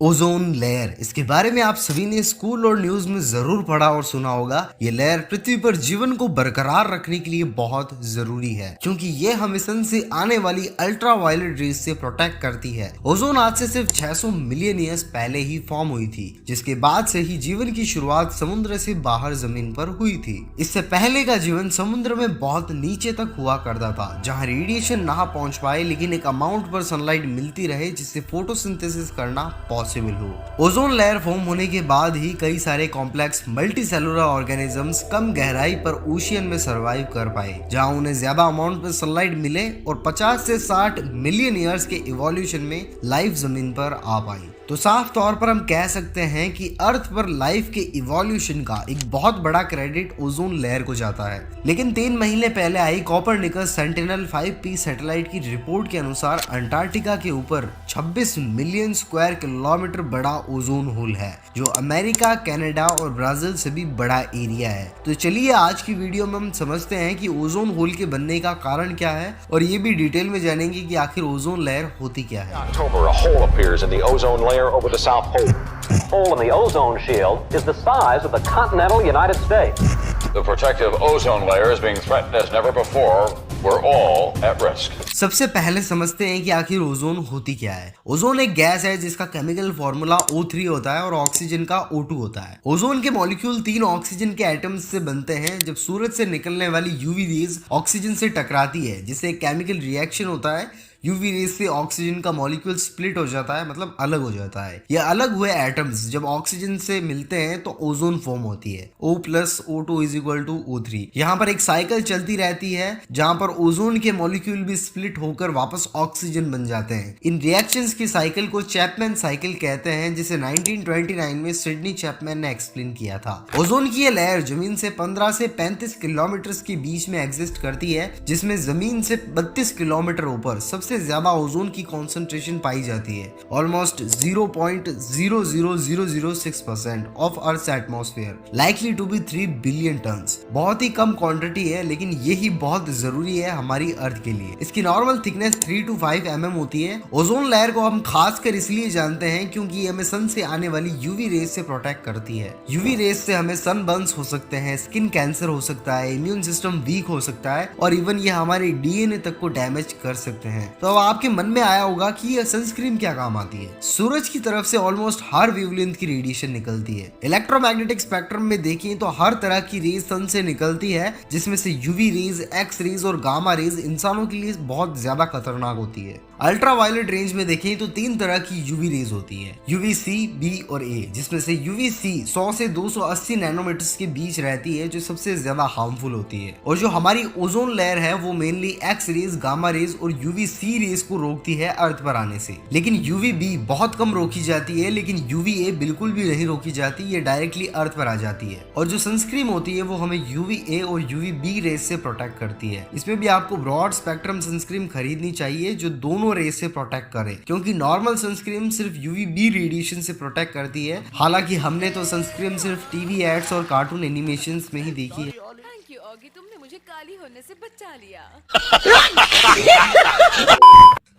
Ozone layer, इसके बारे में आप सभी ने स्कूल और न्यूज में जरूर पढ़ा और सुना होगा। ये लेयर पृथ्वी पर जीवन को बरकरार रखने के लिए बहुत जरूरी है, क्योंकि ये हमें सन से आने वाली अल्ट्रा वायलेट रेज से प्रोटेक्ट करती है। ओजोन आज से सिर्फ 600 मिलियन ईयर्स पहले ही फॉर्म हुई थी, जिसके बाद से ही जीवन की शुरुआत समुद्र से बाहर जमीन पर हुई थी। इससे पहले का जीवन समुद्र में बहुत नीचे तक हुआ करता था, जहाँ रेडिएशन ना पहुंच पाए, लेकिन एक अमाउंट पर सनलाइट मिलती रहे जिससे फोटोसिंथेसिस करना पॉसिबल हो। ओजोन लेयर फॉर्म होने के बाद ही कई सारे कॉम्प्लेक्स मल्टी सेलुलर ऑर्गेनिजम्स कम गहराई पर ओशियन में सरवाइव कर पाए, जहां उन्हें ज्यादा अमाउंट में सनलाइट मिले और 50 से 60 मिलियन ईयर्स के इवोल्यूशन में लाइफ जमीन पर आ पाई। तो साफ तौर पर हम कह सकते हैं कि अर्थ पर लाइफ के इवोल्यूशन का एक बहुत बड़ा क्रेडिट ओजोन लेयर को जाता है। लेकिन 3 महीने पहले आई कोपरनिकस सेंटिनल 5P सैटेलाइट की रिपोर्ट के अनुसार अंटार्कटिका के ऊपर 26 मिलियन स्क्वायर किलोमीटर बड़ा ओजोन होल है, जो अमेरिका, कनाडा और ब्राजील से भी बड़ा एरिया है। तो चलिए आज की वीडियो में हम समझते हैं कि ओजोन होल के बनने का कारण क्या है, और ये भी डिटेल में जानेंगे कि आखिर ओजोन लेयर होती क्या है। October, a hole appears in the ozone layer over the South Pole. The hole in the ozone shield is the size of the continental United States. The protective ozone layer is being threatened as never before. We're all at risk. सबसे पहले समझते हैं कि आखिर ozone होती क्या है। Ozone एक गैस है जिसका केमिकल फॉर्मूला O3 होता है और ऑक्सीजन का O2 होता है। ओजोन के मॉलिक्यूल 3 ऑक्सीजन के एटम्स से बनते हैं। जब सूरज से निकलने वाली यूवी रेज ऑक्सीजन से टकराती है, जिससे एक केमिकल रिएक्शन होता है, यूवी रेज से ऑक्सीजन का मॉलिक्यूल स्प्लिट हो जाता है, मतलब अलग हो जाता है। ये अलग हुए एटम्स जब ऑक्सीजन से मिलते हैं तो ओजोन फॉर्म होती है। O + O2 = O3। यहाँ पर एक साइकिल चलती रहती है, जहाँ पर ओजोन के मॉलिक्यूल भी स्प्लिट होकर वापस ऑक्सीजन बन जाते हैं। इन रिएक्शंस की साइकिल को चैपमैन साइकिल कहते हैं, जिसे 1929 में सिडनी चैपमैन ने एक्सप्लेन किया था। ओजोन की ये लेयर जमीन से 15 से 35 किलोमीटर के बीच में एग्जिस्ट करती है, जिसमें जमीन से 32 किलोमीटर ऊपर सबसे ज्यादा ओजोन की कॉन्सेंट्रेशन पाई जाती है, almost 0.00006% of earth atmosphere, likely to be 3 billion tons. बहुत ही कम क्वांटिटी है, लेकिन यही बहुत जरूरी है हमारी अर्थ के लिए। इसकी नॉर्मल थिकनेस 3 to 5 mm होती है। ओजोन लेयर को हम खासकर इसलिए जानते हैं क्योंकि ये हमें सन से आने वाली यूवी रेज से प्रोटेक्ट करती है। यूवी रेज से हमें सनबर्न्स हो सकते हैं, स्किन कैंसर हो सकता है, इम्यून सिस्टम वीक हो सकता है, और इवन ये हमारे डीएनए तक को डैमेज कर सकते हैं। तो अब आपके मन में आया होगा कि ये सनस्क्रीन क्या काम आती है। सूरज की तरफ से ऑलमोस्ट हर वेवलेंथ की रेडिएशन निकलती है। इलेक्ट्रोमैग्नेटिक स्पेक्ट्रम में देखें तो हर तरह की रेज सन से निकलती है, जिसमें से यूवी रेज, एक्स रेज और गामा रेज इंसानों के लिए बहुत ज्यादा खतरनाक होती है। अल्ट्रा वायलेट रेंज में देखें तो 3 तरह की यूवी रेज होती है, UVC, B और A, जिसमें से UVC 100 से 280 नैनोमीटर्स के बीच रहती है, जो सबसे ज्यादा हार्मफुल होती है। और जो हमारी ओजोन लेयर है वो mainly X rays, gamma rays और UVC रेज को रोकती है अर्थ पर आने से। लेकिन UVB बहुत कम रोकी जाती है, लेकिन UVA बिल्कुल भी नहीं रोकी जाती, ये डायरेक्टली अर्थ पर आ जाती है। और जो सनस्क्रीन होती है वो हमें UVA और UVB रेज से प्रोटेक्ट करती है। इसमें भी आपको ब्रॉड स्पेक्ट्रम सनस्क्रीन खरीदनी चाहिए जो दोनों रेज से प्रोटेक्ट करे, क्योंकि नॉर्मल सनस्क्रीन सिर्फ UVB रेडिएशन से प्रोटेक्ट करती है। हालांकि हमने तो सनस्क्रीन सिर्फ टीवी एड्स और कार्टून एनिमेशंस में ही देखी है। थैंक यू ऑगी, तुमने मुझे काली होने से बचा लिया।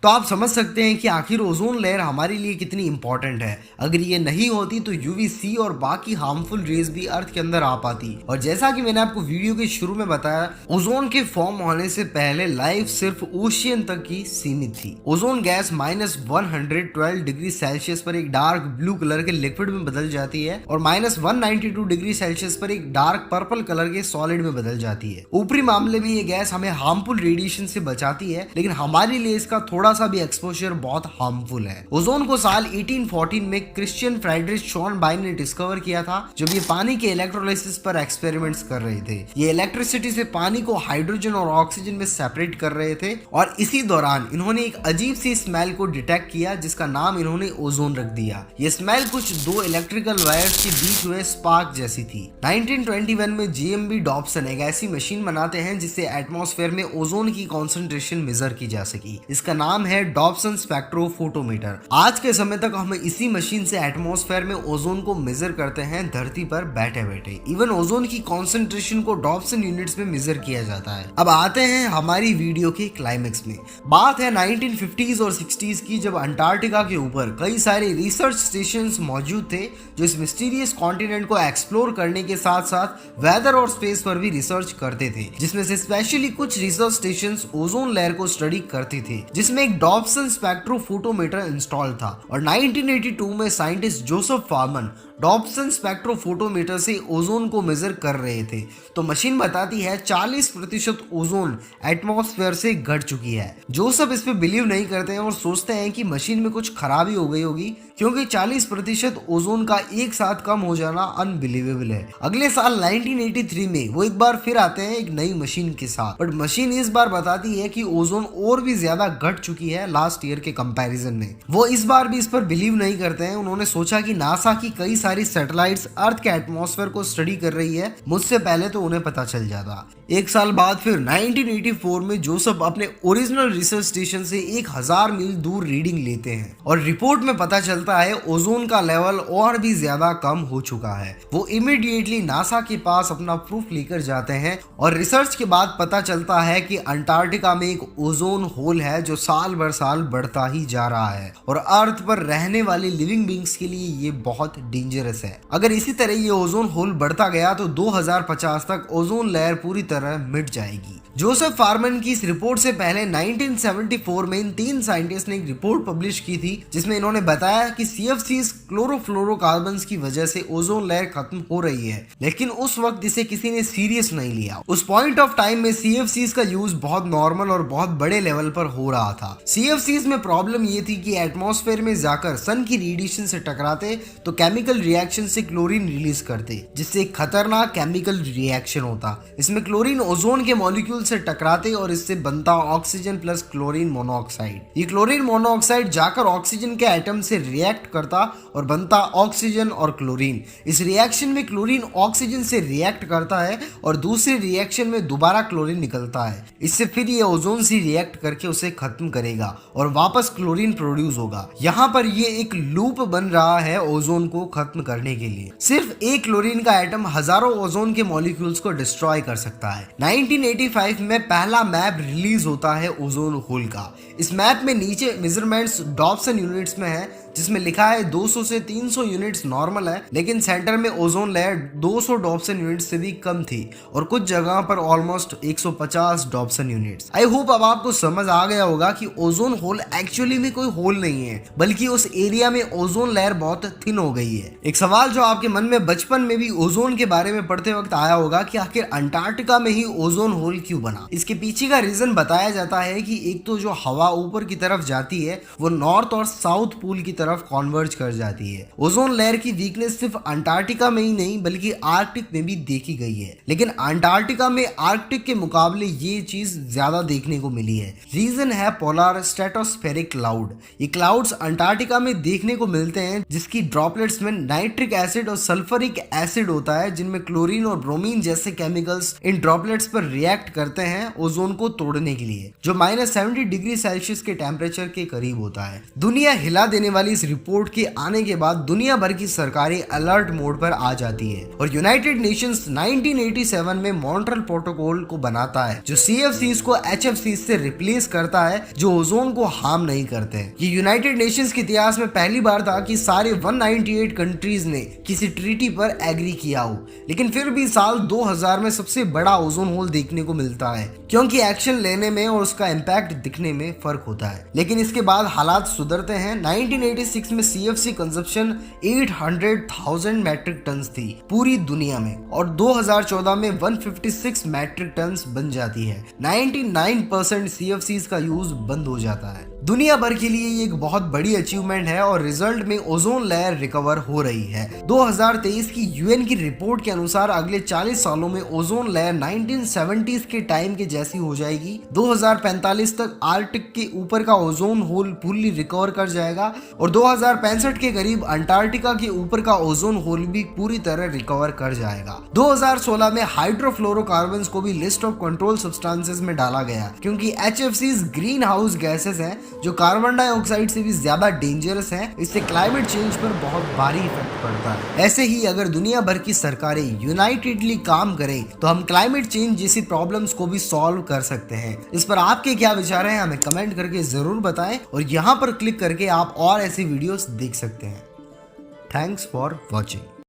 तो आप समझ सकते हैं कि आखिर ओजोन लेयर हमारे लिए कितनी इंपॉर्टेंट है। अगर ये नहीं होती तो UVC और बाकी हार्मफुल रेज भी अर्थ के अंदर आ पाती। और जैसा कि मैंने आपको वीडियो के शुरू में बताया, ओजोन के फॉर्म होने से पहले लाइफ सिर्फ ओशियन तक ही सीमित थी। ओजोन गैस -112 डिग्री सेल्सियस पर एक डार्क ब्लू कलर के लिक्विड में बदल जाती है, और -192 डिग्री सेल्सियस पर एक डार्क पर्पल कलर के सॉलिड में बदल जाती है। ऊपरी मामले में ये गैस हमें हार्मफुल रेडिएशन से बचाती है, लेकिन हमारे लिए इसका थोड़ा सा भी एक्सपोजर बहुत हार्मफुल है। ओजोन को साल 1814 में क्रिश्चियन फ्रेडरिक शॉनबाइन ने डिस्कवर किया था, जब ये पानी के इलेक्ट्रोलाइसिस पर एक्सपेरिमेंट्स कर रहे थे। ये इलेक्ट्रिसिटी से पानी को हाइड्रोजन और ऑक्सीजन में सेपरेट कर रहे थे, और इसी दौरान इन्होंने एक अजीब सी स्मेल को डिटेक्ट किया, जिसका नाम इन्होंने ओजोन रख दिया। ये स्मेल कुछ 2 इलेक्ट्रिकल वायर्स के बीच हुए स्पार्क जैसी थी। 1921 में GMB डॉब्सन एक ऐसी मशीन बनाते हैं जिससे एटमॉस्फेयर में ओजोन की कॉन्सेंट्रेशन मेजर की जा सकी। इसका नाम नाम है डॉप्सन स्पेक्ट्रोफोटोमीटर। आज के समय तक हम इसी मशीन से एटमॉस्फेयर में ओजोन को मेजर करते हैं धरती पर बैठे बैठे। इवन ओजोन की कॉन्सेंट्रेशन को डॉप्सन यूनिट्स में मेजर किया जाता है। अब आते हैं हमारी वीडियो के क्लाइमेक्स में। बात है 1950s और 60s की, जब अंटार्कटिका के ऊपर कई सारे रिसर्च स्टेशंस मौजूद थे जो इस मिस्टीरियस कॉन्टिनेंट को एक्सप्लोर करने के साथ साथ वेदर और स्पेस पर भी रिसर्च करते थे, जिसमें से स्पेशली कुछ रिसर्च स्टेशंस ओजोन लेयर को स्टडी करते थे, जिसमें एक डॉप्सन स्पेक्ट्रोफोटोमीटर इंस्टॉल था। और 1982 में साइंटिस्ट जोसेफ फार्मन डॉप्सन स्पेक्ट्रोफोटोमीटर से ओजोन को मेजर कर रहे थे, तो मशीन बताती है 40% ओजोन एटमॉस्फेयर से घट चुकी है। जोसेफ इस पे बिलीव नहीं करते हैं और सोचते हैं कि मशीन में कुछ खराबी हो गई होगी, क्योंकि 40% ओजोन का एक साथ कम हो जाना अनबिलीवेबल है। अगले साल 1983 में वो एक बार फिर आते हैं एक नई मशीन के साथ, बट मशीन इस बार बताती है कि ओजोन और भी ज्यादा घट चुकी है लास्ट ईयर के कंपैरिजन में। वो इस बार भी इस पर बिलीव नहीं करते हैं। उन्होंने सोचा कि नासा की कई सारी सैटेलाइट्स अर्थ के एटमॉस्फेयर को स्टडी कर रही है, मुझसे पहले तो उन्हें पता चल जाता। एक साल बाद फिर 1984 में जोसेफ अपने ओरिजिनल रिसर्च स्टेशन से 1000 मील दूर रीडिंग लेते हैं और रिपोर्ट में पता चलता है ओजोन का लेवल और भी ज्यादा कम हो चुका है। वो इमीडिएटली नासा के पास अपना प्रूफ लेकर जाते हैं और रिसर्च के बाद पता चलता है कि अंटार्कटिका में एक ओजोन होल है जो साल भर साल बढ़ता ही जा रहा है और अर्थ पर रहने वाले लिविंग बींग्स के लिए ये बहुत डेंजरस है। अगर इसी तरह ये ओजोन होल बढ़ता गया तो 2050 तक ओजोन लेयर पूरी तरह मिट जाएगी। जोसेफ फार्मन की इस रिपोर्ट से पहले 1974 में इन 3 साइंटिस्ट ने एक रिपोर्ट पब्लिश की थी, जिसमें इन्होंने बताया कि CFCs क्लोरोफ्लोरोकार्बन्स की वजह से ओजोन लेयर खत्म हो रही है, लेकिन उस वक्त इसे किसी ने सीरियस नहीं लिया। उस पॉइंट ऑफ टाइम में CFCs का यूज बहुत नॉर्मल और बहुत बड़े लेवल पर हो रहा था। CFCs में प्रॉब्लम ये थी कि एटमॉस्फेयर में जाकर सन की रेडिएशन से टकराते तो केमिकल रिएक्शन से क्लोरीन रिलीज करते, जिससे एक खतरनाक केमिकल रिएक्शन होता। इसमें क्लोरीन ओजोन के मॉलिक्यूल से टकराते और इससे बनता ऑक्सीजन प्लस क्लोरीन मोनोऑक्साइड। ये क्लोरीन मोनोऑक्साइड जाकर ऑक्सीजन के एटम से रिएक्ट करता और बनता ऑक्सीजन और क्लोरीन। इस रिएक्शन में क्लोरीन ऑक्सीजन से रिएक्ट करता है और दूसरी रिएक्शन में दोबारा क्लोरीन निकलता है। इससे फिर ये ओजोन से रिएक्ट करके उसे खत्म करेगा और वापस क्लोरीन प्रोड्यूस होगा। यहाँ पर ये एक लूप बन रहा है ओजोन को खत्म करने के लिए। सिर्फ एक क्लोरीन का एटम हजारों ओजोन के मॉलिक्यूल्स को डिस्ट्रॉय कर सकता है। 1985 में पहला मैप रिलीज होता है ओजोन होल का। इस मैप में नीचे मेजरमेंट्स डॉप्सन यूनिट्स में है, जिसमें लिखा है 200 से 300 यूनिट्स नॉर्मल है, लेकिन सेंटर में ओजोन लेयर 200 डॉप्सन यूनिट्स से भी कम थी और कुछ जगह पर almost 150 Dobson units. I hope अब आपको समझ आ गया होगा कि ओजोन होल एक्चुअली में कोई होल नहीं है, बल्कि उस एरिया में ओजोन लेयर बहुत थिन हो गई है। एक सवाल जो आपके मन में बचपन में भी ओजोन के बारे में पढ़ते वक्त आया होगा कि आखिर अंटार्कटिका में ही ओजोन होल क्यों बना। इसके पीछे का रीजन बताया जाता है कि एक तो जो हवा ऊपर की तरफ जाती है वो नॉर्थ और साउथ पोल की तरफ कॉन्वर्ज कर जाती है। ओजोन लेयर की वीकनेस सिर्फ अंटार्कटिका में ही नहीं बल्कि आर्कटिक में भी देखी गई है, लेकिन अंटार्कटिका में आर्कटिक के मुकाबले ये चीज ज्यादा देखने को मिली है। रीजन है पोलर स्ट्रेटोस्फेरिक क्लाउड। ये क्लाउड्स अंटार्कटिका में देखने को मिलते हैं, जिसकी ड्रॉपलेट्स में नाइट्रिक एसिड और सल्फ्यूरिक एसिड होता है, जिनमें क्लोरीन और ब्रोमीन जैसे केमिकल्स इन ड्रॉपलेट्स पर रिएक्ट करते हैं ओजोन को तोड़ने के लिए, जो -70 डिग्री सेल्सियस के टेम्परेचर के करीब होता है। दुनिया हिला देने वाली इस रिपोर्ट के आने के बाद दुनिया भर की सरकारें अलर्ट मोड पर आ जाती है और यूनाइटेड नेशंस 1987 में मॉन्ट्रियल प्रोटोकॉल को बनाता है, जो CFCs को HFCs से रिप्लेस करता है, जो ओजोन को हार्म नहीं करते। ये यूनाइटेड नेशंस के इतिहास में पहली बार था कि सारे 198 कंट्रीज ने किसी ट्रीटी पर एग्री किया हो, लेकिन फिर भी साल 2000 में सबसे बड़ा ओजोन होल देखने को मिलता है, क्योंकि एक्शन लेने में और उसका इम्पैक्ट दिखने में फर्क होता है। लेकिन इसके बाद हालात सुधरते हैं। 1986 में CFC कंजप्शन 800,000 मैट्रिक टन थी पूरी दुनिया में और 2014 में 156 मैट्रिक टन बन जाती है। 99% CFCs का यूज बंद हो जाता है। दुनिया भर के लिए ये एक बहुत बड़ी अचीवमेंट है और रिजल्ट में ओजोन लेयर रिकवर हो रही है। 2023 की UN की रिपोर्ट के अनुसार अगले 40 सालों में ओजोन लेयर 1970s के टाइम के जैसी हो जाएगी। 2045 तक आर्कटिक के ऊपर का ओजोन होल फुल्ली रिकवर कर जाएगा और 2065 के करीब अंटार्कटिका के ऊपर का ओजोन होल भी पूरी तरह रिकवर कर जाएगा। 2016 में हाइड्रोफ्लोरोकार्बन्स को भी लिस्ट ऑफ कंट्रोल सब्सटेंसेस में डाला गया, क्योंकि HFCs ग्रीन हाउस गैसेस हैं जो कार्बन डाइऑक्साइड से भी ज्यादा डेंजरस है। इससे क्लाइमेट चेंज पर बहुत भारी इफेक्ट पड़ता है। ऐसे ही अगर दुनिया भर की सरकारें यूनाइटेडली काम करें तो हम क्लाइमेट चेंज जैसी प्रॉब्लम्स को भी सॉल्व कर सकते हैं। इस पर आपके क्या विचार हैं हमें कमेंट करके जरूर बताएं और यहाँ पर क्लिक करके आप और ऐसी वीडियोस देख सकते हैं। Thanks for watching.